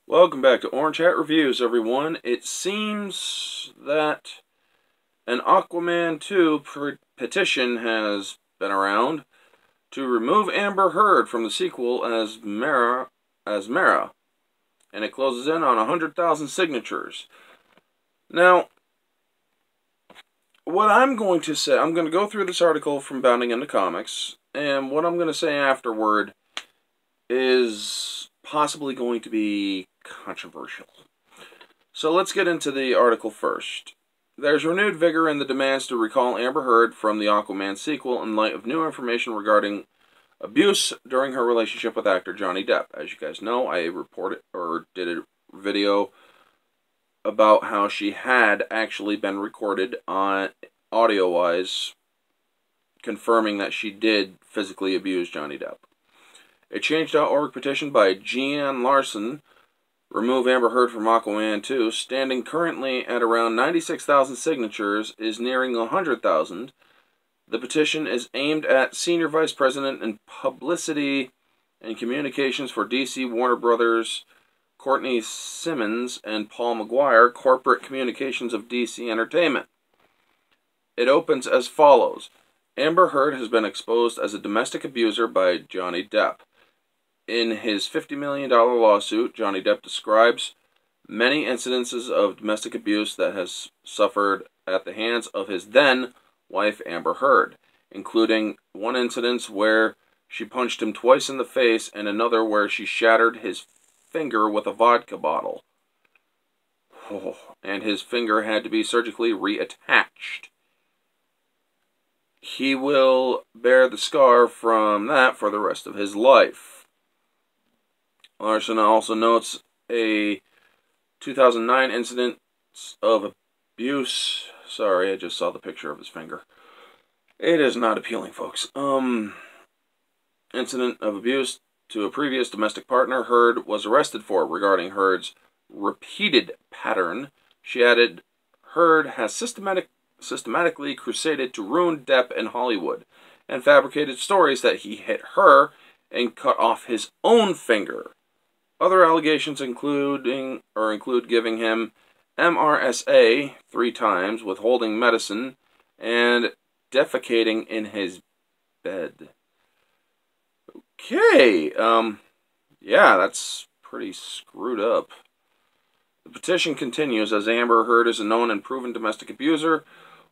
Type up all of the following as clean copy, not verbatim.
Welcome back to Orange Hat Reviews, everyone. It seems that an Aquaman 2 petition has been around to remove Amber Heard from the sequel as Mara, and it closes in on 100,000 signatures. Now, what I'm going to say, I'm going to go through this article from Bounding into Comics, and what I'm going to say afterward is possibly going to be controversial. So let's get into the article first. There's renewed vigor in the demands to recall Amber Heard from the Aquaman sequel in light of new information regarding abuse during her relationship with actor Johnny Depp. As you guys know, I did a video about how she had actually been recorded on audio-wise, confirming that she did physically abuse Johnny Depp. A Change.org petition by Gian Larson, remove Amber Heard from Aquaman 2, standing currently at around 96,000 signatures, is nearing 100,000. The petition is aimed at Senior Vice President in Publicity and Communications for DC Warner Brothers, Courtney Simmons, and Paul McGuire, Corporate Communications of DC Entertainment. It opens as follows. Amber Heard has been exposed as a domestic abuser by Johnny Depp. In his $50 million lawsuit, Johnny Depp describes many incidences of domestic abuse that has suffered at the hands of his then-wife Amber Heard, including one incident where she punched him twice in the face and another where she shattered his finger with a vodka bottle. And his finger had to be surgically reattached. He will bear the scar from that for the rest of his life. Larson also notes a 2009 incident of abuse. Sorry, I just saw the picture of his finger. It is not appealing, folks. Incident of abuse to a previous domestic partner Heard was arrested for regarding Heard's repeated pattern. She added, Heard has systematically crusaded to ruin Depp in Hollywood and fabricated stories that he hit her and cut off his own finger. Other allegations include giving him MRSA 3 times, withholding medicine, and defecating in his bed. Okay, yeah, that's pretty screwed up. The petition continues as Amber Heard is a known and proven domestic abuser.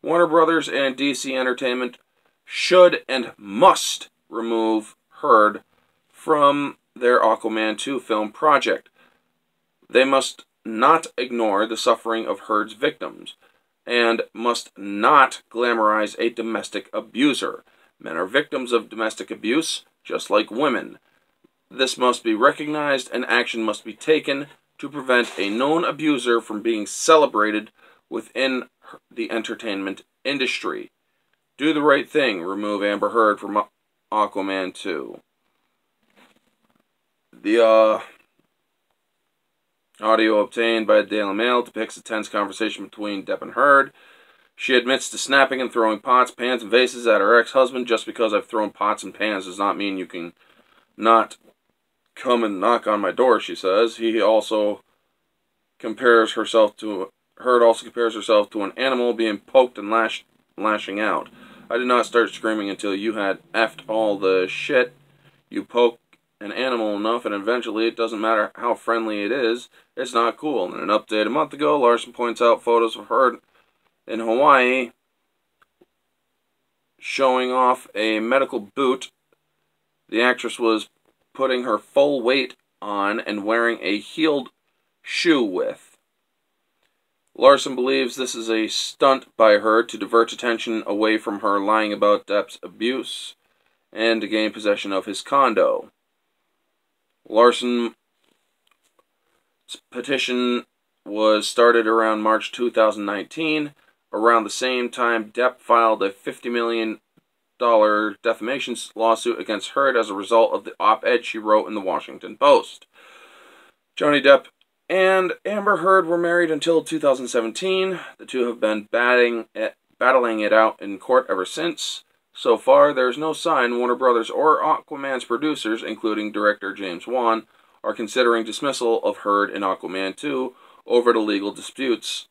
Warner Brothers and DC Entertainment should and must remove Heard from their Aquaman 2 film project. They must not ignore the suffering of Heard's victims and must not glamorize a domestic abuser. Men are victims of domestic abuse, just like women. This must be recognized and action must be taken to prevent a known abuser from being celebrated within the entertainment industry. Do the right thing. Remove Amber Heard from Aquaman 2. The audio obtained by the Daily Mail depicts a tense conversation between Depp and Heard. She admits to snapping and throwing pots, pans, and vases at her ex-husband. Just because I've thrown pots and pans does not mean you can not come and knock on my door, she says. Heard also compares herself to an animal being poked and lashing out. I did not start screaming until you had effed all the shit. You poke an animal enough, and eventually it doesn't matter how friendly it is, it's not cool. In an update a month ago, Larson points out photos of Heard in Hawaii showing off a medical boot the actress was putting her full weight on and wearing a heeled shoe with. Larson believes this is a stunt by Heard to divert attention away from her lying about Depp's abuse and to gain possession of his condo. Larson's petition was started around March 2019. Around the same time, Depp filed a $50 million defamation lawsuit against Heard as a result of the op-ed she wrote in the Washington Post. Johnny Depp and Amber Heard were married until 2017. The two have been battling it out in court ever since. So far, there is no sign Warner Brothers or Aquaman's producers, including director James Wan, are considering dismissal of Heard in Aquaman 2 over the legal disputes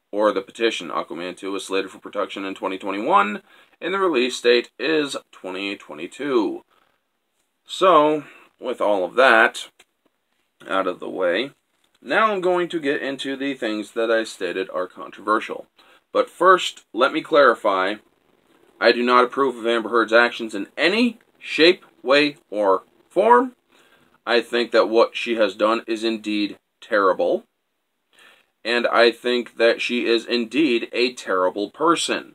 or the petition. Aquaman 2 is slated for production in 2021, and the release date is 2022. So, with all of that out of the way, now I'm going to get into the things that I stated are controversial. But first, let me clarify, I do not approve of Amber Heard's actions in any shape, way, or form. I think that what she has done is indeed terrible. And I think that she is indeed a terrible person.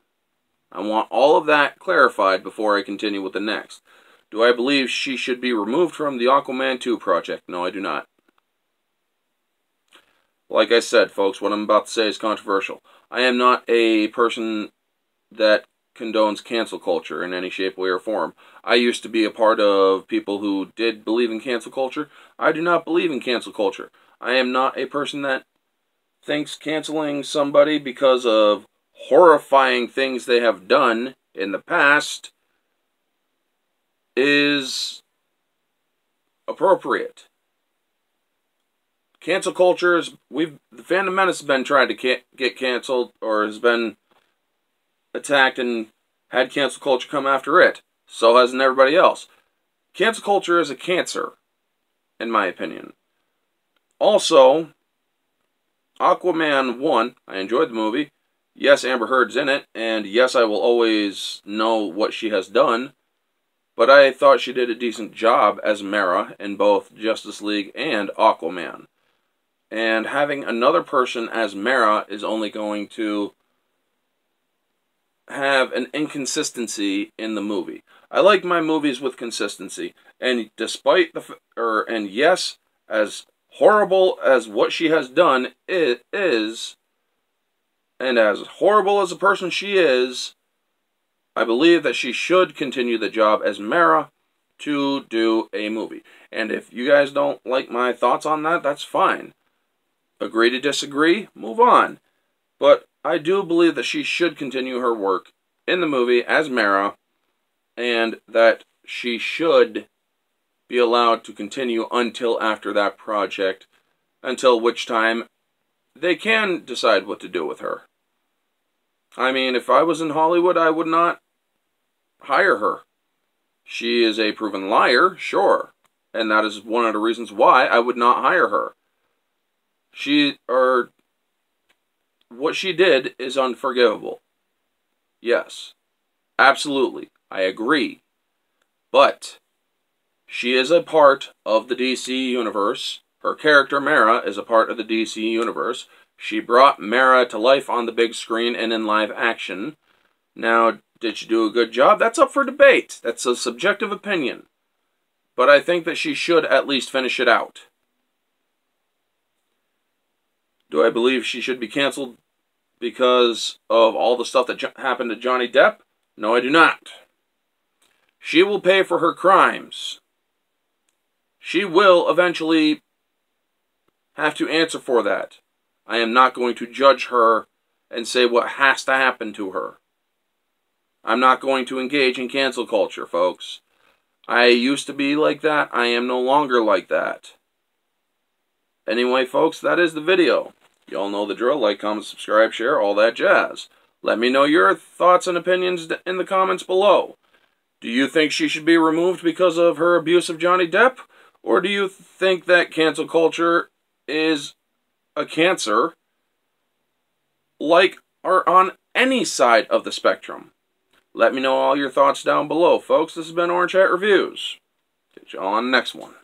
I want all of that clarified before I continue with the next. Do I believe she should be removed from the Aquaman 2 project? No, I do not. Like I said, folks, what I'm about to say is controversial. I am not a person that condones cancel culture in any shape, way, or form. I used to be a part of people who did believe in cancel culture. I do not believe in cancel culture. I am not a person that thinks canceling somebody because of horrifying things they have done in the past is appropriate. Cancel culture is, the Phantom Menace has been trying to get canceled, or has been attacked and had cancel culture come after it. So hasn't everybody else. Cancel culture is a cancer, in my opinion. Also, Aquaman 1, I enjoyed the movie. Yes, Amber Heard's in it, and yes, I will always know what she has done. But I thought she did a decent job as Mera in both Justice League and Aquaman. And having another person as Mera is only going to have an inconsistency in the movie. I like my movies with consistency, and despite and yes, as horrible as what she has done is, and as horrible as a person she is, I believe that she should continue the job as Mera to do a movie. And if you guys don't like my thoughts on that, that's fine. Agree to disagree, move on. But I do believe that she should continue her work in the movie as Mera, and that she should be allowed to continue until after that project, until which time they can decide what to do with her. I mean, if I was in Hollywood, I would not hire her. She is a proven liar, sure, and that is one of the reasons why I would not hire her. What she did is unforgivable. Yes, absolutely, I agree. But she is a part of the DC universe. Her character, Mera, is a part of the DC universe. She brought Mera to life on the big screen and in live action. Now, did she do a good job? That's up for debate. That's a subjective opinion. But I think that she should at least finish it out. Do I believe she should be canceled because of all the stuff that happened to Johnny Depp? No, I do not. She will pay for her crimes. She will eventually have to answer for that. I am not going to judge her and say what has to happen to her. I'm not going to engage in cancel culture, folks. I used to be like that. I am no longer like that. Anyway, folks, that is the video. You all know the drill. Like, comment, subscribe, share, all that jazz. Let me know your thoughts and opinions in the comments below. Do you think she should be removed because of her abuse of Johnny Depp? Or do you think that cancel culture is a cancer, like, or on any side of the spectrum? Let me know all your thoughts down below, folks. This has been Orange Hat Reviews. Catch y'all on the next one.